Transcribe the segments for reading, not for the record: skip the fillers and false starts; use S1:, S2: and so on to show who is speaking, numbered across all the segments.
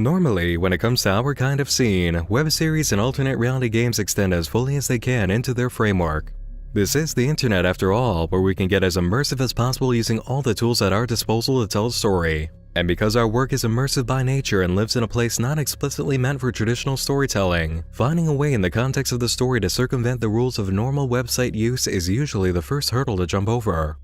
S1: Normally, when it comes to our kind of scene, web series and alternate reality games extend as fully as they can into their framework. This is the internet after all, where we can get as immersive as possible using all the tools at our disposal to tell a story. And because our work is immersive by nature and lives in a place not explicitly meant for traditional storytelling, finding a way in the context of the story to circumvent the rules of normal website use is usually the first hurdle to jump over.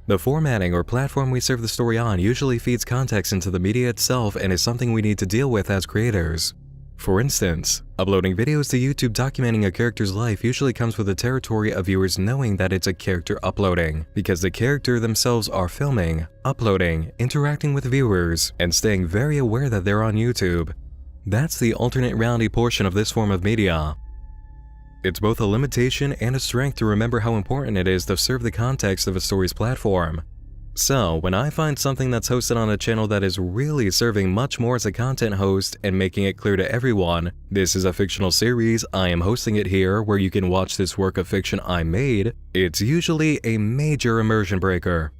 S1: The formatting or platform we serve the story on usually feeds context into the media itself and is something we need to deal with as creators. For instance, uploading videos to YouTube documenting a character's life usually comes with the territory of viewers knowing that it's a character uploading, because the character themselves are filming, uploading, interacting with viewers, and staying very aware that they're on YouTube. That's the alternate reality portion of this form of media. It's both a limitation and a strength to remember how important it is to serve the context of a story's platform. So, when I find something that's hosted on a channel that is really serving much more as a content host and making it clear to everyone, this is a fictional series, I am hosting it here where you can watch this work of fiction I made, it's usually a major immersion breaker.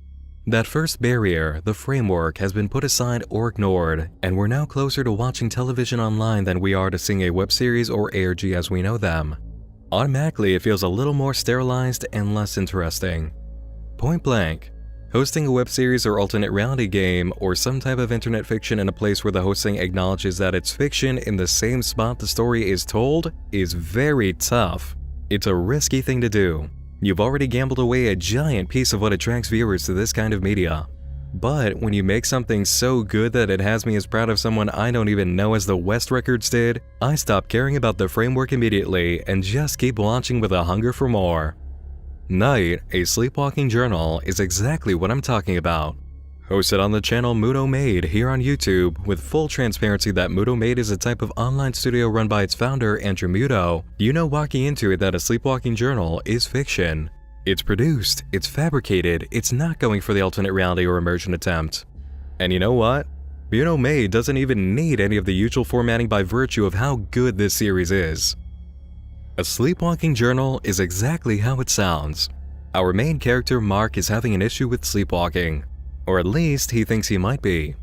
S1: That first barrier, the framework, has been put aside or ignored, and we're now closer to watching television online than we are to seeing a web series or ARG as we know them. Automatically, it feels a little more sterilized and less interesting. Point blank. Hosting a web series or alternate reality game or some type of internet fiction in a place where the hosting acknowledges that it's fiction in the same spot the story is told is very tough. It's a risky thing to do. You've already gambled away a giant piece of what attracts viewers to this kind of media. But when you make something so good that it has me as proud of someone I don't even know as the West Records did, I stop caring about the framework immediately and just keep watching with a hunger for more. Night, a Sleepwalking Journal, is exactly what I'm talking about. Hosted on the channel Muto Made here on YouTube, with full transparency that Muto Made is a type of online studio run by its founder, Andrew Muto, you know walking into it that a Sleepwalking Journal is fiction. It's produced, it's fabricated, it's not going for the alternate reality or immersion attempt. And you know what? Muto Made doesn't even need any of the usual formatting by virtue of how good this series is. A Sleepwalking Journal is exactly how it sounds. Our main character, Mark, is having an issue with sleepwalking. Or at least, he thinks he might be.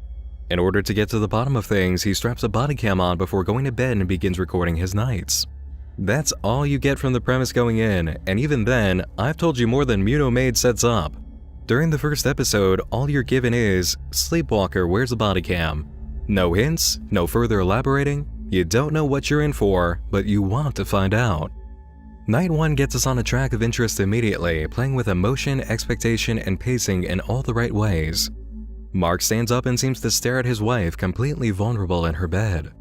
S1: In order to get to the bottom of things, he straps a body cam on before going to bed and begins recording his nights. That's all you get from the premise going in, and even then, I've told you more than Muto Made sets up. During the first episode, all you're given is, Sleepwalker wears a body cam. No hints, no further elaborating, you don't know what you're in for, but you want to find out. Night 1 gets us on a track of interest immediately, playing with emotion, expectation, and pacing in all the right ways. Mark stands up and seems to stare at his wife, completely vulnerable in her bed.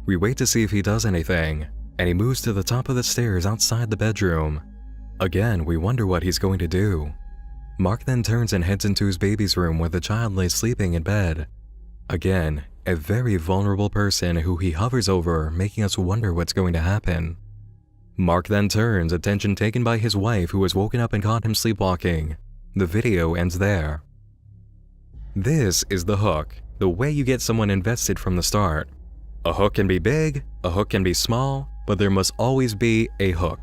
S1: We wait to see if he does anything, and he moves to the top of the stairs outside the bedroom. Again, we wonder what he's going to do. Mark then turns and heads into his baby's room where the child lays sleeping in bed. Again, a very vulnerable person who he hovers over, making us wonder what's going to happen. Mark then turns, attention taken by his wife who has woken up and caught him sleepwalking. The video ends there. This is the hook, the way you get someone invested from the start. A hook can be big, a hook can be small, but there must always be a hook.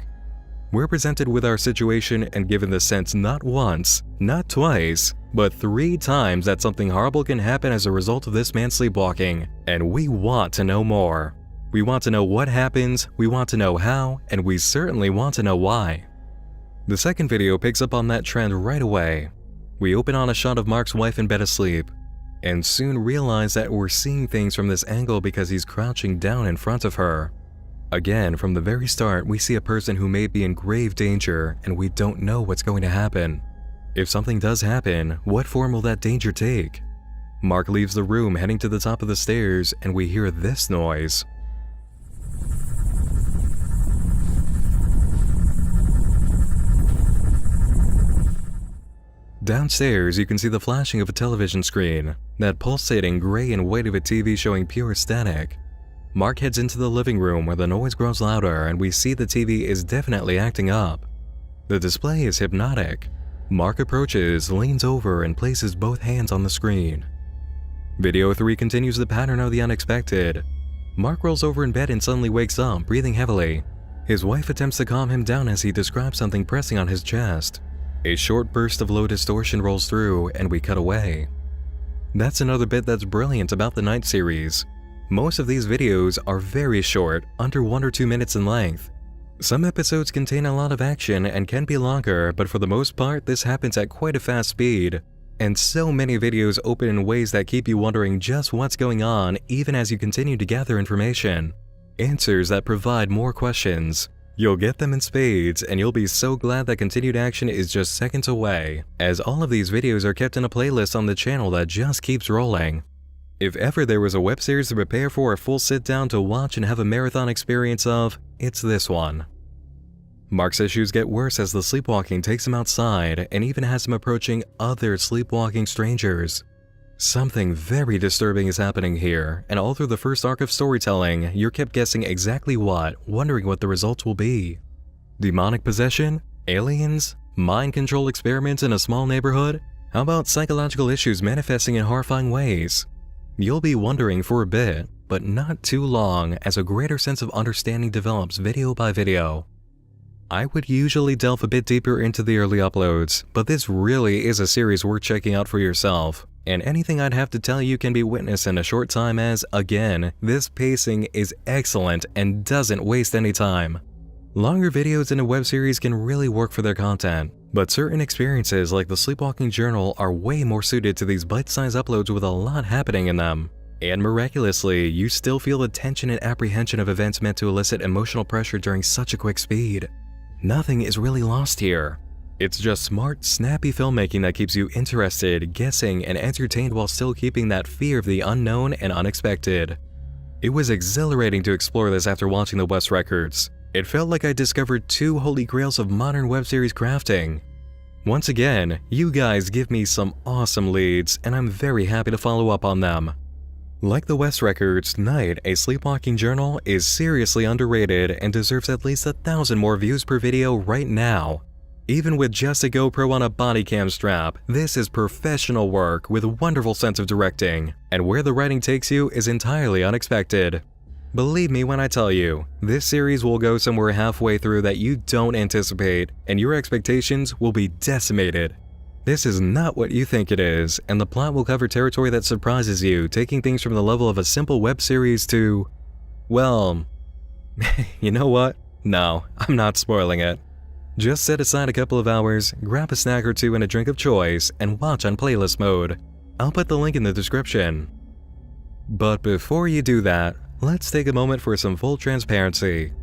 S1: We're presented with our situation and given the sense not once, not twice, but 3 times that something horrible can happen as a result of this man sleepwalking, and we want to know more. We want to know what happens, we want to know how, and we certainly want to know why. The second video picks up on that trend right away. We open on a shot of Mark's wife in bed asleep, and soon realize that we're seeing things from this angle because he's crouching down in front of her. Again, from the very start, we see a person who may be in grave danger, and we don't know what's going to happen. If something does happen, what form will that danger take? Mark leaves the room heading to the top of the stairs, and we hear this noise. Downstairs, you can see the flashing of a television screen, that pulsating gray and white of a TV showing pure static. Mark heads into the living room where the noise grows louder and we see the TV is definitely acting up. The display is hypnotic. Mark approaches, leans over, and places both hands on the screen. Video 3 continues the pattern of the unexpected. Mark rolls over in bed and suddenly wakes up, breathing heavily. His wife attempts to calm him down as he describes something pressing on his chest. A short burst of low distortion rolls through and we cut away. That's another bit that's brilliant about the Night series. Most of these videos are very short, under 1 or 2 minutes in length. Some episodes contain a lot of action and can be longer, but for the most part this happens at quite a fast speed. And so many videos open in ways that keep you wondering just what's going on even as you continue to gather information. Answers that provide more questions. You'll get them in spades, and you'll be so glad that continued action is just seconds away, as all of these videos are kept in a playlist on the channel that just keeps rolling. If ever there was a web series to prepare for a full sit-down to watch and have a marathon experience of, it's this one. Mark's issues get worse as the sleepwalking takes him outside and even has him approaching other sleepwalking strangers. Something very disturbing is happening here, and all through the first arc of storytelling, you're kept guessing exactly what, wondering what the results will be. Demonic possession? Aliens? Mind control experiments in a small neighborhood? How about psychological issues manifesting in horrifying ways? You'll be wondering for a bit, but not too long as a greater sense of understanding develops video by video. I would usually delve a bit deeper into the early uploads, but this really is a series worth checking out for yourself. And anything I'd have to tell you can be witnessed in a short time as, again, this pacing is excellent and doesn't waste any time. Longer videos in a web series can really work for their content, but certain experiences like the Sleepwalking Journal are way more suited to these bite-sized uploads with a lot happening in them. And miraculously, you still feel the tension and apprehension of events meant to elicit emotional pressure during such a quick speed. Nothing is really lost here. It's just smart, snappy filmmaking that keeps you interested, guessing, and entertained while still keeping that fear of the unknown and unexpected. It was exhilarating to explore this after watching the West Records. It felt like I discovered two holy grails of modern web series crafting. Once again, you guys give me some awesome leads, and I'm very happy to follow up on them. Like the West Records, Night, a Sleepwalking Journal is seriously underrated and deserves at least 1,000 more views per video right now. Even with just a GoPro on a body cam strap, this is professional work with a wonderful sense of directing, and where the writing takes you is entirely unexpected. Believe me when I tell you, this series will go somewhere halfway through that you don't anticipate, and your expectations will be decimated. This is not what you think it is, and the plot will cover territory that surprises you, taking things from the level of a simple web series to, well, you know what? No, I'm not spoiling it. Just set aside a couple of hours, grab a snack or two and a drink of choice, and watch on playlist mode. I'll put the link in the description. But before you do that, let's take a moment for some full transparency.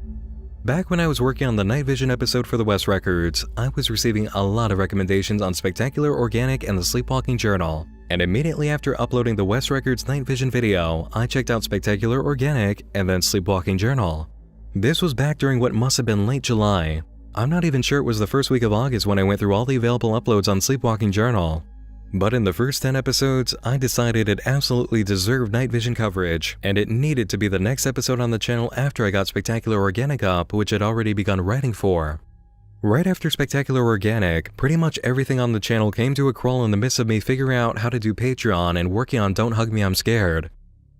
S1: Back when I was working on the Night Vision episode for the West Records, I was receiving a lot of recommendations on Spectacular Organic and the Sleepwalking Journal. And immediately after uploading the West Records Night Vision video, I checked out Spectacular Organic and then Sleepwalking Journal. This was back during what must have been late July. I'm not even sure it was the first week of August when I went through all the available uploads on Sleepwalking Journal. But in the first 10 episodes, I decided it absolutely deserved Night Vision coverage, and it needed to be the next episode on the channel after I got Spectacular Organic up, which I'd already begun writing for. Right after Spectacular Organic, pretty much everything on the channel came to a crawl in the midst of me figuring out how to do Patreon and working on Don't Hug Me I'm Scared.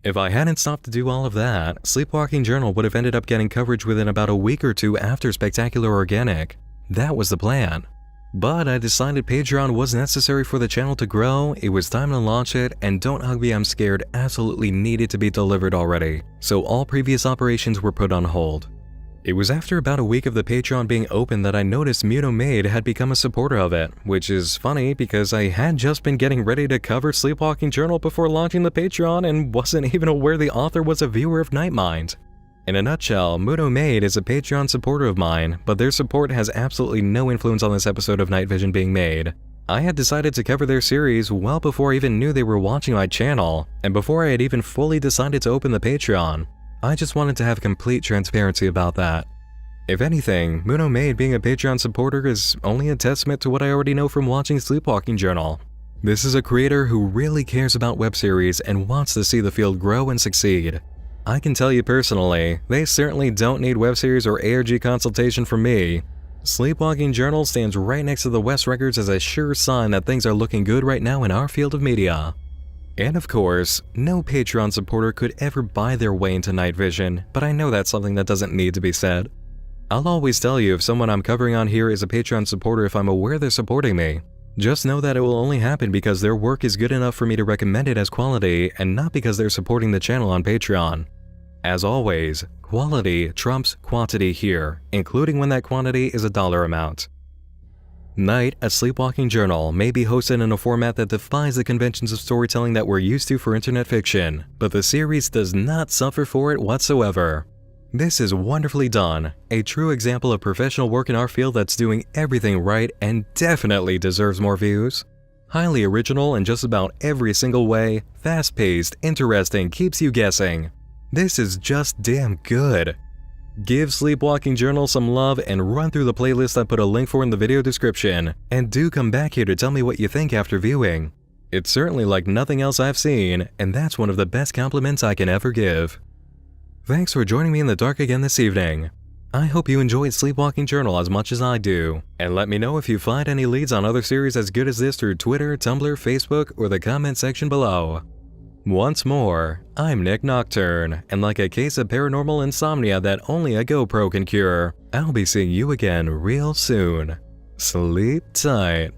S1: If I hadn't stopped to do all of that, Sleepwalking Journal would have ended up getting coverage within about a week or two after Spectacular Organic. That was the plan. But I decided Patreon was necessary for the channel to grow, it was time to launch it, and Don't Hug Me I'm Scared absolutely needed to be delivered already, so all previous operations were put on hold. It was after about a week of the Patreon being open that I noticed Muto Maid had become a supporter of it, which is funny because I had just been getting ready to cover Sleepwalking Journal before launching the Patreon and wasn't even aware the author was a viewer of Nightmind. In a nutshell, Muto Maid is a Patreon supporter of mine, but their support has absolutely no influence on this episode of Night Vision being made. I had decided to cover their series well before I even knew they were watching my channel, and before I had even fully decided to open the Patreon. I just wanted to have complete transparency about that. If anything, Muto Maid being a Patreon supporter is only a testament to what I already know from watching Sleepwalking Journal. This is a creator who really cares about web series and wants to see the field grow and succeed. I can tell you personally, they certainly don't need web series or ARG consultation from me. Sleepwalking Journal stands right next to the West Records as a sure sign that things are looking good right now in our field of media. And of course, no Patreon supporter could ever buy their way into Night Vision, but I know that's something that doesn't need to be said. I'll always tell you if someone I'm covering on here is a Patreon supporter if I'm aware they're supporting me. Just know that it will only happen because their work is good enough for me to recommend it as quality and not because they're supporting the channel on Patreon. As always, quality trumps quantity here, including when that quantity is a dollar amount. Night, a Sleepwalking Journal may be hosted in a format that defies the conventions of storytelling that we're used to for internet fiction, but the series does not suffer for it whatsoever. This is wonderfully done, a true example of professional work in our field that's doing everything right and definitely deserves more views. Highly original in just about every single way, fast-paced, interesting, keeps you guessing. This is just damn good. Give Sleepwalking Journal some love and run through the playlist I put a link for in the video description, and do come back here to tell me what you think after viewing. It's certainly like nothing else I've seen, and that's one of the best compliments I can ever give. Thanks for joining me in the dark again this evening. I hope you enjoyed Sleepwalking Journal as much as I do, and let me know if you find any leads on other series as good as this through Twitter, Tumblr, Facebook, or the comment section below. Once more, I'm Nick Nocturne, and like a case of paranormal insomnia that only a GoPro can cure, I'll be seeing you again real soon. Sleep tight.